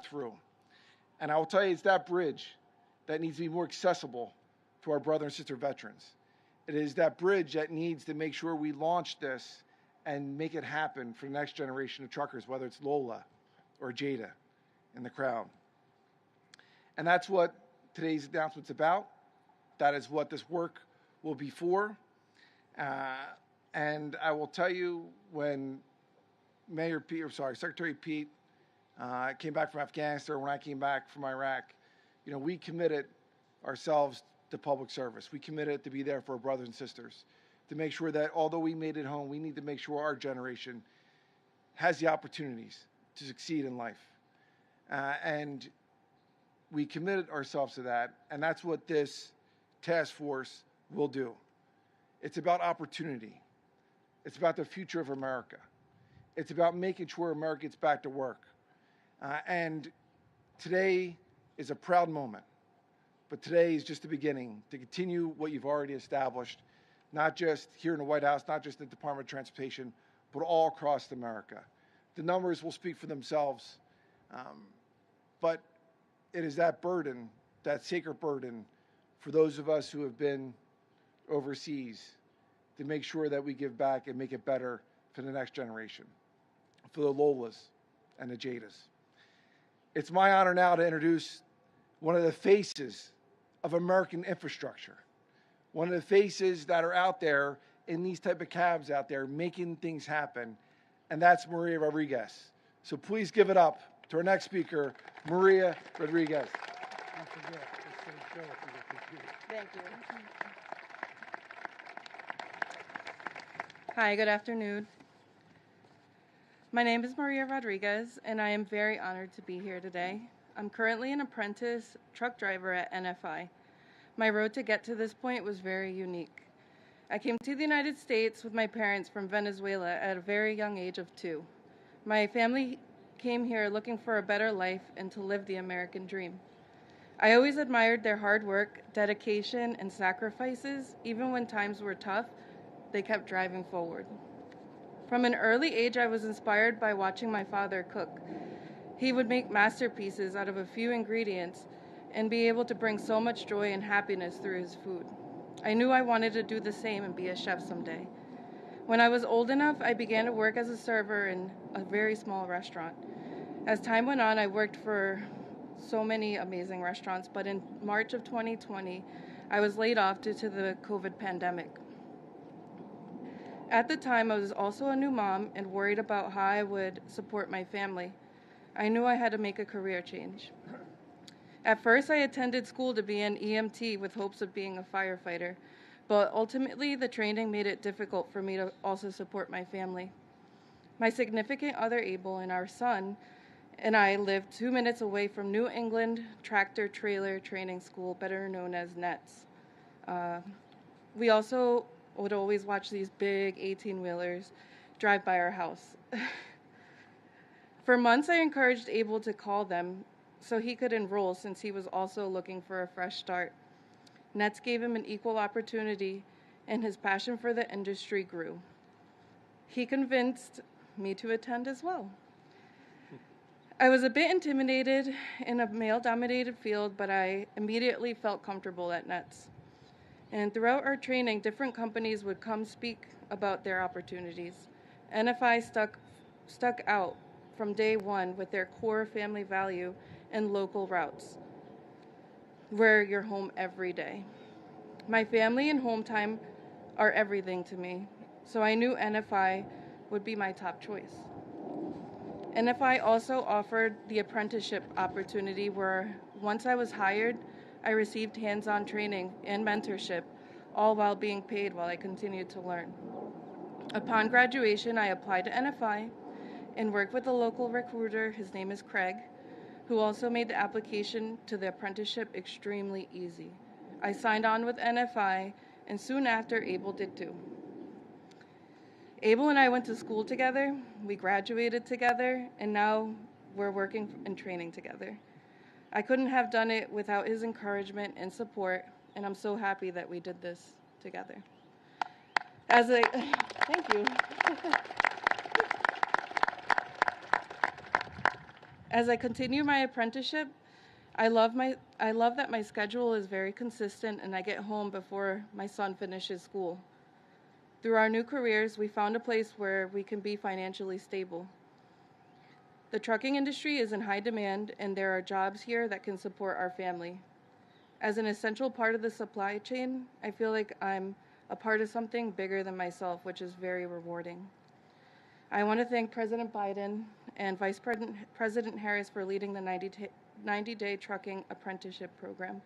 through. And I will tell you, it's that bridge that needs to be more accessible to our brother and sister veterans. It is that bridge that needs to make sure we launch this and make it happen for the next generation of truckers, whether it's Lola or Jada in the crowd. And that's what today's announcement's about. That is what this work will be for. And I will tell you, when Secretary Pete came back from Afghanistan, when I came back from Iraq, we committed ourselves to public service. We committed to be there for our brothers and sisters, to make sure that although we made it home, we need to make sure our generation has the opportunities to succeed in life. And we committed ourselves to that, and that's what this task force will do. It's about opportunity. It's about the future of America. It's about making sure America gets back to work. And today is a proud moment, but today is just the beginning to continue what you've already established, not just here in the White House, not just in the Department of Transportation, but all across America. The numbers will speak for themselves, but it is that burden, that sacred burden, for those of us who have been overseas, to make sure that we give back and make it better for the next generation, for the Lolas and the Jadas. It's my honor now to introduce one of the faces of American infrastructure, one of the faces that are out there in these type of cabs out there making things happen, and that's Maria Rodriguez. So please give it up to our next speaker, Maria Rodriguez. Thank you. Hi, good afternoon. My name is Maria Rodriguez, and I am very honored to be here today. I'm currently an apprentice truck driver at NFI. My road to get to this point was very unique. I came to the United States with my parents from Venezuela at a very young age of 2. My family came here looking for a better life and to live the American dream. I always admired their hard work, dedication, and sacrifices. Even when times were tough, they kept driving forward. From an early age, I was inspired by watching my father cook. He would make masterpieces out of a few ingredients and be able to bring so much joy and happiness through his food. I knew I wanted to do the same and be a chef someday. When I was old enough, I began to work as a server in a very small restaurant. As time went on, I worked for so many amazing restaurants, but in March of 2020, I was laid off due to the COVID pandemic. At the time, I was also a new mom and worried about how I would support my family. I knew I had to make a career change. At first, I attended school to be an EMT with hopes of being a firefighter, but ultimately the training made it difficult for me to also support my family. My significant other, Abel, and our son and I lived 2 minutes away from New England Tractor Trailer Training School, better known as NETS. We also would always watch these big 18-wheelers drive by our house. For months, I encouraged Abel to call them so he could enroll, since he was also looking for a fresh start. NETS gave him an equal opportunity, and his passion for the industry grew. He convinced me to attend as well. I was a bit intimidated in a male-dominated field, but I immediately felt comfortable at NETS. And throughout our training, different companies would come speak about their opportunities. NFI stuck out from day one with their core family value and local routes, where you're home every day. My family and home time are everything to me, so I knew NFI would be my top choice. NFI also offered the apprenticeship opportunity, where once I was hired, I received hands-on training and mentorship, all while being paid while I continued to learn. Upon graduation, I applied to NFI and worked with a local recruiter. His name is Craig, who also made the application to the apprenticeship extremely easy. I signed on with NFI, and soon after, Abel did too. Abel and I went to school together, we graduated together, and now we're working and training together. I couldn't have done it without his encouragement and support, and I'm so happy that we did this together. Thank you. As I continue my apprenticeship, I love that my schedule is very consistent and I get home before my son finishes school. Through our new careers, we found a place where we can be financially stable. The trucking industry is in high demand and there are jobs here that can support our family. As an essential part of the supply chain, I feel like I'm a part of something bigger than myself, which is very rewarding. I want to thank President Biden and Vice President Harris for leading the 90-day trucking apprenticeship program.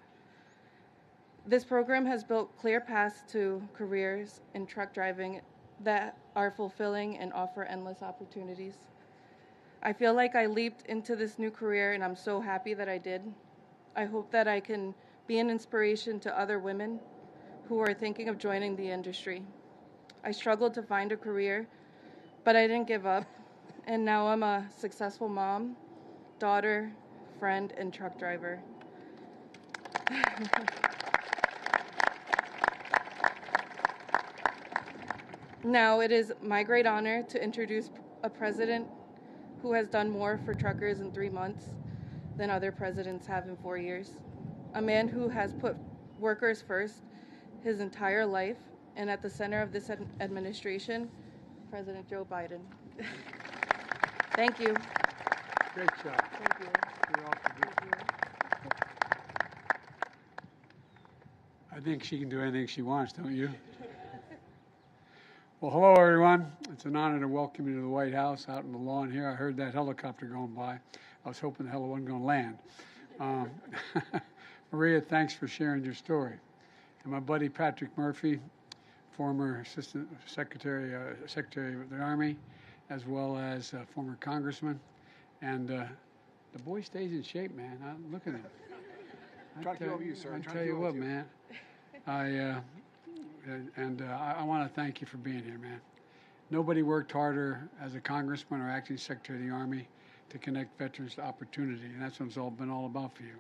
This program has built clear paths to careers in truck driving that are fulfilling and offer endless opportunities. I feel like I leaped into this new career and I'm so happy that I did. I hope that I can be an inspiration to other women who are thinking of joining the industry. I struggled to find a career, but I didn't give up, and now I'm a successful mom, daughter, friend, and truck driver. Now it is my great honor to introduce a president who has done more for truckers in 3 months than other presidents have in 4 years. A man who has put workers first his entire life and at the center of this administration, President Joe Biden. Thank you. Great job. Thank you. You're awfully good. Thank you. I think she can do anything she wants, don't you? Well, hello, everyone. It's an honor to welcome you to the White House out on the lawn here. I heard that helicopter going by. I was hoping the hell it wasn't going to land. Maria, thanks for sharing your story. And my buddy Patrick Murphy, former Assistant Secretary of the Army, as well as former Congressman. And the boy stays in shape, man. Look at him. Trying to keep up with you, sir. I tell you what, man. I want to thank you for being here, man. Nobody worked harder as a congressman or acting secretary of the Army to connect veterans to opportunity, and that's what it's all been all about for you.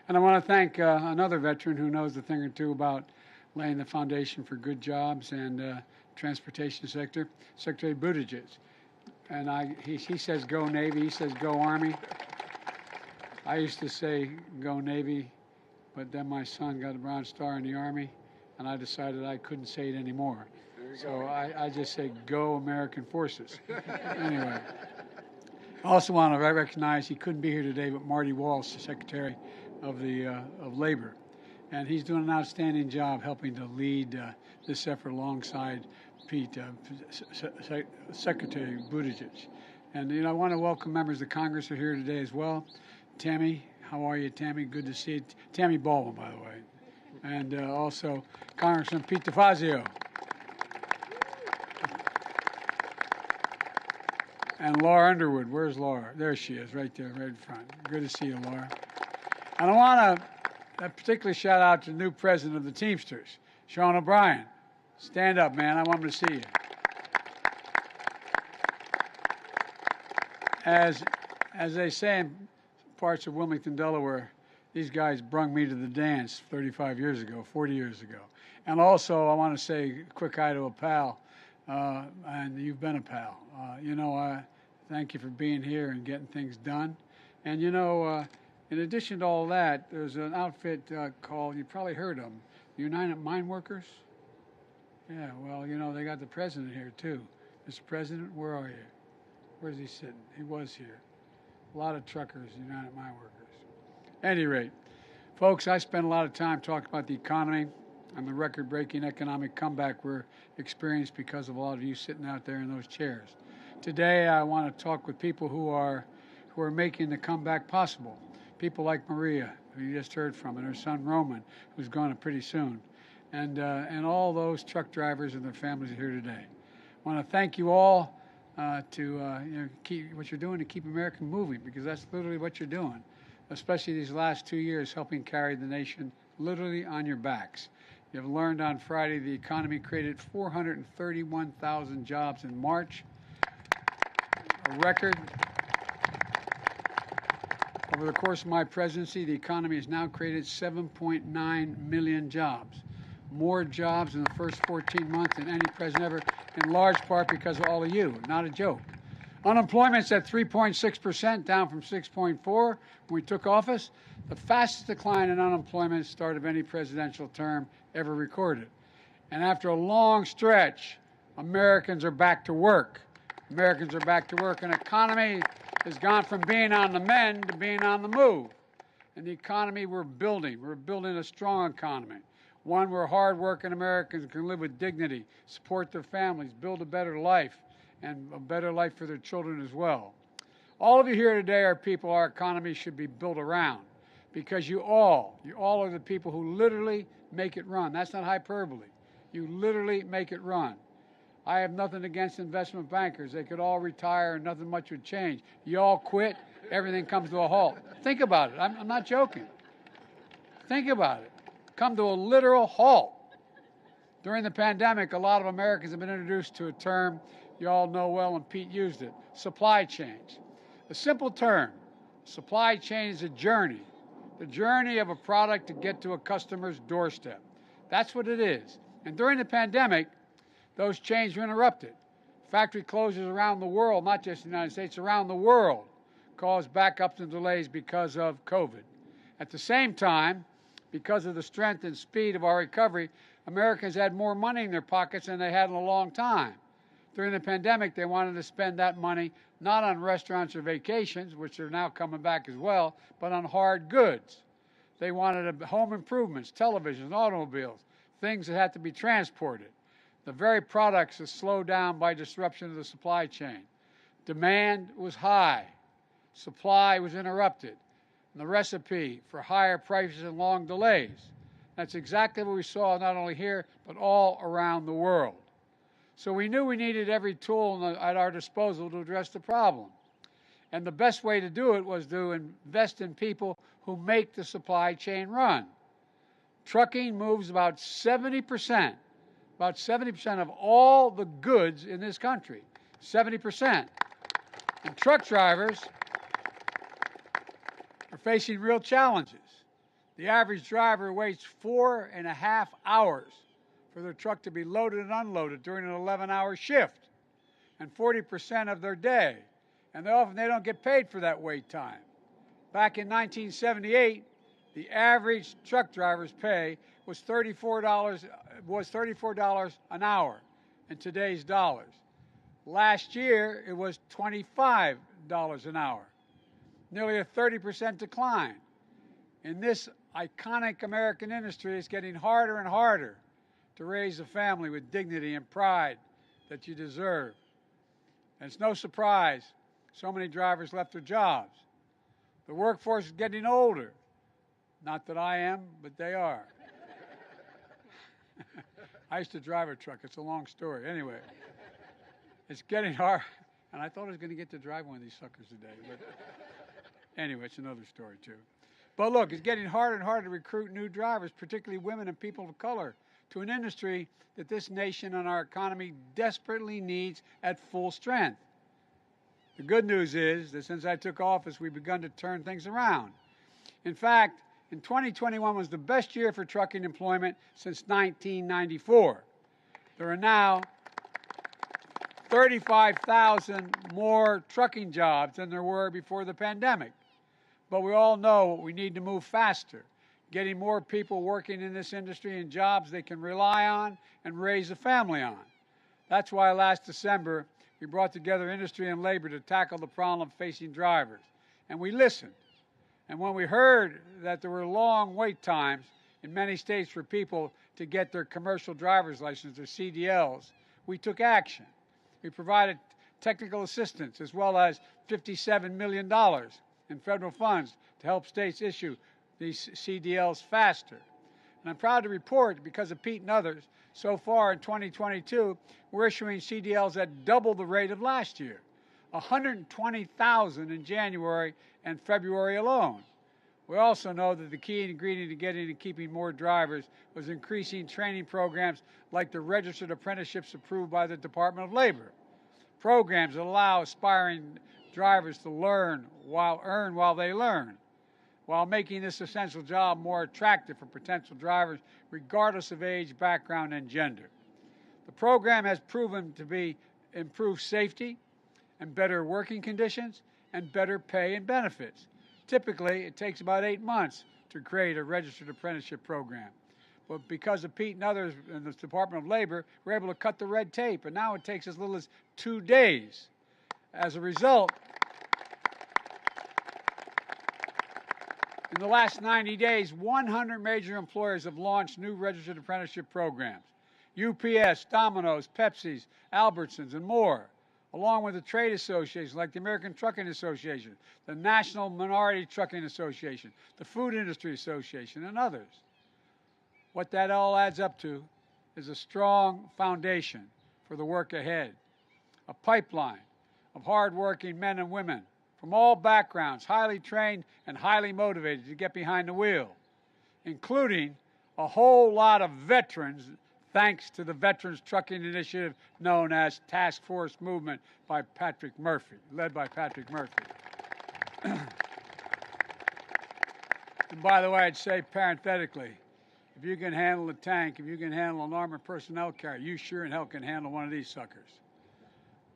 And I want to thank another veteran who knows a thing or two about laying the foundation for good jobs and transportation sector, Secretary Buttigieg. And he says go Navy, he says go Army. I used to say go Navy, but then my son got a Bronze Star in the Army, and I decided I couldn't say it anymore. So I just say go American Forces. Anyway, I also want to recognize he couldn't be here today, but Marty Walsh, the Secretary of Labor, and he's doing an outstanding job helping to lead this effort alongside Pete, Secretary Buttigieg. And I want to welcome members of Congress who are here today as well. Tammy, how are you, Tammy? Good to see you. Tammy Baldwin, by the way. And also Congressman Pete DeFazio. And Laura Underwood. Where's Laura? There she is, right there, right in front. Good to see you, Laura. And I want to particularly shout out to the new president of the Teamsters, Sean O'Brien. Stand up, man. I want him to see you. As they say in parts of Wilmington, Delaware, these guys brung me to the dance 35 years ago, 40 years ago. And also, I want to say a quick hi to a pal, and you've been a pal. Thank you for being here and getting things done. And, in addition to all that, there's an outfit called, you probably heard of them, United Mine Workers. Yeah, well, they got the president here, too. Mr. President, where are you? Where's he sitting? He was here. A lot of truckers, United Mine Workers. At any rate, folks, I spent a lot of time talking about the economy and the record-breaking economic comeback we're experiencing because of a lot of you sitting out there in those chairs. Today, I want to talk with people who are making the comeback possible. People like Maria, who you just heard from, and her son Roman, who's going pretty soon, and all those truck drivers and their families are here today. I want to thank you all to keep what you're doing to keep America moving, because that's literally what you're doing, especially these last 2 years, helping carry the nation literally on your backs. You've learned on Friday the economy created 431,000 jobs in March, a record. Over the course of my presidency, the economy has now created 7.9 million jobs, more jobs in the first 14 months than any president ever, in large part because of all of you, not a joke. Unemployment's at 3.6%, down from 6.4 when we took office. The fastest decline in unemployment start of any presidential term ever recorded. And after a long stretch, Americans are back to work. Americans are back to work. An economy has gone from being on the mend to being on the move. And the economy we're building a strong economy, one where hard-working Americans can live with dignity, support their families, build a better life, and a better life for their children as well. All of you here today are people our economy should be built around, because you all are the people who literally make it run. That's not hyperbole. You literally make it run. I have nothing against investment bankers. They could all retire and nothing much would change. You all quit, everything comes to a halt. Think about it. I'm not joking. Think about it. Come to a literal halt. During the pandemic, a lot of Americans have been introduced to a term you all know well, and Pete used it, supply chains. A simple term. Supply chain is a journey, the journey of a product to get to a customer's doorstep. That's what it is. And during the pandemic, those chains were interrupted. Factory closures around the world, not just the United States, around the world, caused backups and delays because of COVID. At the same time, because of the strength and speed of our recovery, Americans had more money in their pockets than they had in a long time. During the pandemic, they wanted to spend that money not on restaurants or vacations, which are now coming back as well, but on hard goods. They wanted home improvements, televisions, automobiles, things that had to be transported. The very products that slowed down by disruption of the supply chain. Demand was high. Supply was interrupted. And the recipe for higher prices and long delays. That's exactly what we saw not only here, but all around the world. So we knew we needed every tool at our disposal to address the problem. And the best way to do it was to invest in people who make the supply chain run. Trucking moves about 70% of all the goods in this country. 70%. And truck drivers are facing real challenges. The average driver waits 4.5 hours for their truck to be loaded and unloaded during an 11-hour shift, and 40% of their day. And they don't get paid for that wait time. Back in 1978, the average truck driver's pay was $34 an hour in today's dollars. Last year, it was $25 an hour, nearly a 30% decline. In this iconic American industry, it's getting harder and harder to raise a family with dignity and pride that you deserve. And it's no surprise so many drivers left their jobs. The workforce is getting older. Not that I am, but they are. I used to drive a truck. It's a long story. Anyway, it's getting hard. And I thought I was going to get to drive one of these suckers today. But anyway, it's another story, too. But look, it's getting harder and harder to recruit new drivers, particularly women and people of color, to an industry that this nation and our economy desperately needs at full strength. The good news is that since I took office, we've begun to turn things around. In fact, in 2021 was the best year for trucking employment since 1994. There are now 35,000 more trucking jobs than there were before the pandemic. But we all know we need to move faster, getting more people working in this industry in jobs they can rely on and raise a family on. That's why last December, we brought together industry and labor to tackle the problem facing drivers. And we listened. And when we heard that there were long wait times in many states for people to get their commercial driver's license, their CDLs, we took action. We provided technical assistance as well as $57 million in federal funds to help states issue these CDLs faster. And I'm proud to report, because of Pete and others, so far in 2022, we're issuing CDLs at double the rate of last year, 120,000 in January and February alone. We also know that the key ingredient to getting and keeping more drivers was increasing training programs like the registered apprenticeships approved by the Department of Labor. Programs that allow aspiring drivers to earn while they learn, while making this essential job more attractive for potential drivers, regardless of age, background, and gender. The program has proven to be improved safety, and better working conditions and better pay and benefits. Typically, it takes about 8 months to create a registered apprenticeship program. But because of Pete and others in the Department of Labor, we're able to cut the red tape, and now it takes as little as 2 days. As a result, in the last 90 days, 100 major employers have launched new registered apprenticeship programs. UPS, Domino's, Pepsi's, Albertsons, and more, along with the trade associations like the American Trucking Association, the National Minority Trucking Association, the Food Industry Association, and others. What that all adds up to is a strong foundation for the work ahead, a pipeline of hardworking men and women from all backgrounds, highly trained and highly motivated to get behind the wheel, including a whole lot of veterans, thanks to the Veterans Trucking Initiative known as Task Force Movement by Patrick Murphy, led by Patrick Murphy. And by the way, I'd say parenthetically, if you can handle a tank, if you can handle an armored personnel carrier, you sure in hell can handle one of these suckers.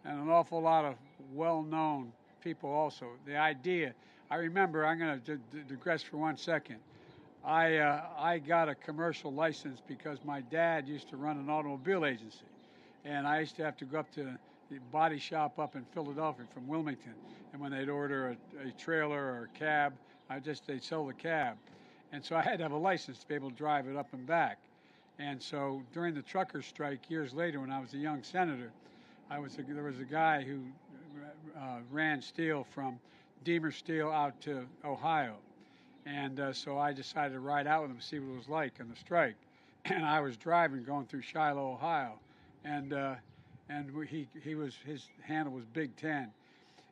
And an awful lot of well-known people also. The idea, I remember, I'm going to digress for 1 second. I got a commercial license because my dad used to run an automobile agency. And I used to have to go up to the body shop up in Philadelphia from Wilmington. And when they'd order a trailer or a cab, they'd sell the cab. And so I had to have a license to be able to drive it up and back. And so during the trucker strike years later, when I was a young senator, there was a guy who ran steel from Deemer Steel out to Ohio. And so I decided to ride out with him to see what it was like on the strike. And I was driving, going through Shiloh, Ohio. And his handle was Big 10.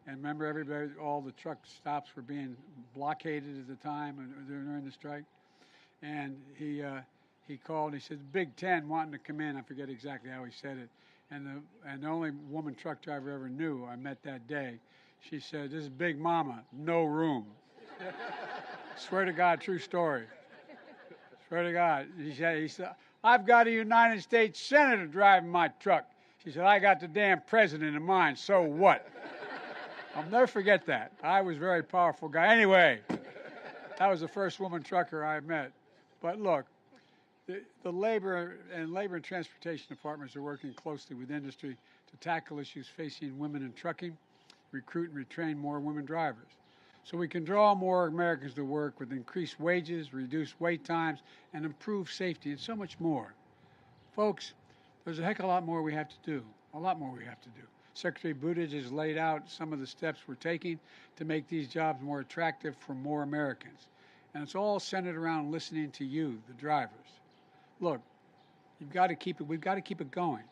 And remember, everybody, all the truck stops were being blockaded at the time during the strike. And he called. He said, Big 10 wanting to come in. I forget exactly how he said it. And the only woman truck driver I ever knew I met that day, she said, "This is Big Mama, no room." Swear to God, true story. Swear to God. He said, "I've got a United States Senator driving my truck." She said, "I got the damn president in mind, so what?" I'll never forget that. I was a very powerful guy. Anyway, that was the first woman trucker I met. But look, the labor and transportation departments are working closely with industry to tackle issues facing women in trucking, recruit and retrain more women drivers, so we can draw more Americans to work with increased wages, reduced wait times, and improved safety, and so much more. Folks, there's a heck of a lot more we have to do, a lot more we have to do. Secretary Buttigieg has laid out some of the steps we're taking to make these jobs more attractive for more Americans. And it's all centered around listening to you, the drivers. Look, we've got to keep it going.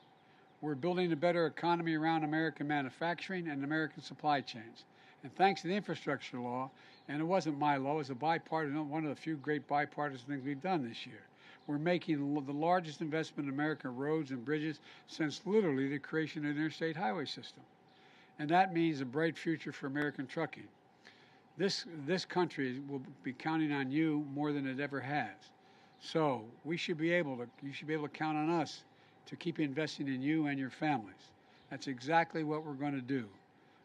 We're building a better economy around American manufacturing and American supply chains. And thanks to the infrastructure law, and it wasn't my law, it was a bipartisan, one of the few great bipartisan things we've done this year. We're making the largest investment in American roads and bridges since literally the creation of the interstate highway system. And that means a bright future for American trucking. This country will be counting on you more than it ever has. So you should be able to count on us to keep investing in you and your families. That's exactly what we're going to do.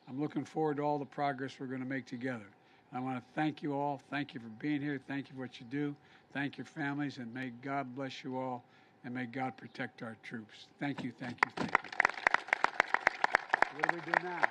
I'm looking forward to all the progress we're going to make together. I want to thank you all. Thank you for being here. Thank you for what you do. Thank your families, and may God bless you all, and may God protect our troops. Thank you, thank you, thank you. What do we do now?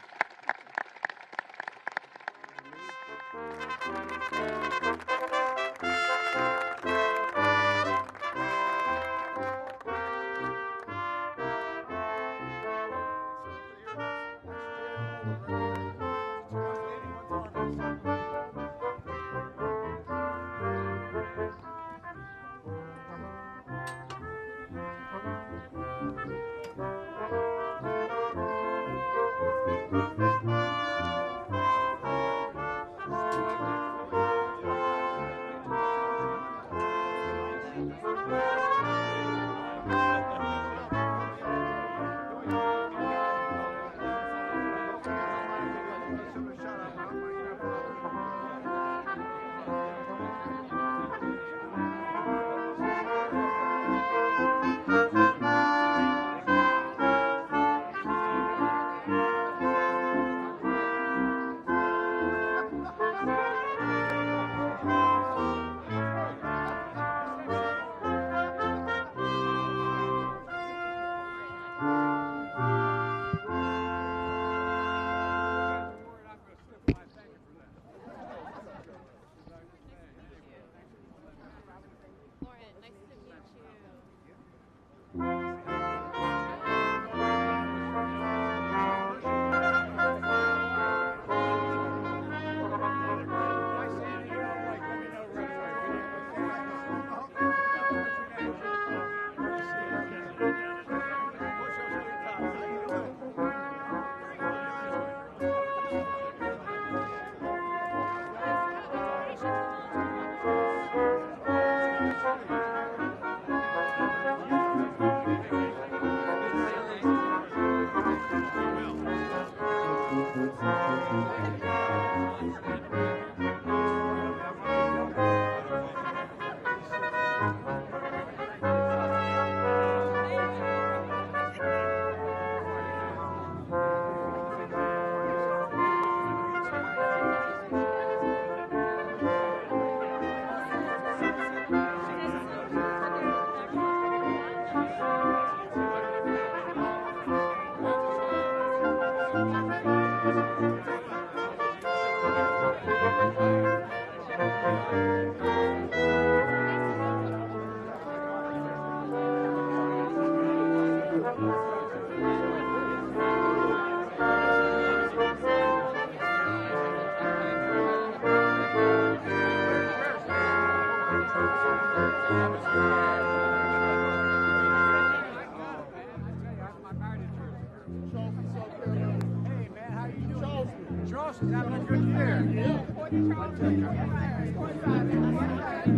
there.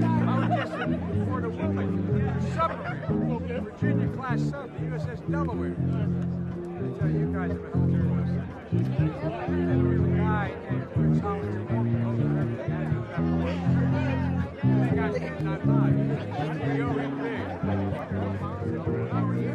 I was just for the woman submarine, Virginia class sub, USS Delaware. I tell you guys have been home here. And there was a guy named Solomon. They got hit not live. We owe him big. How are you?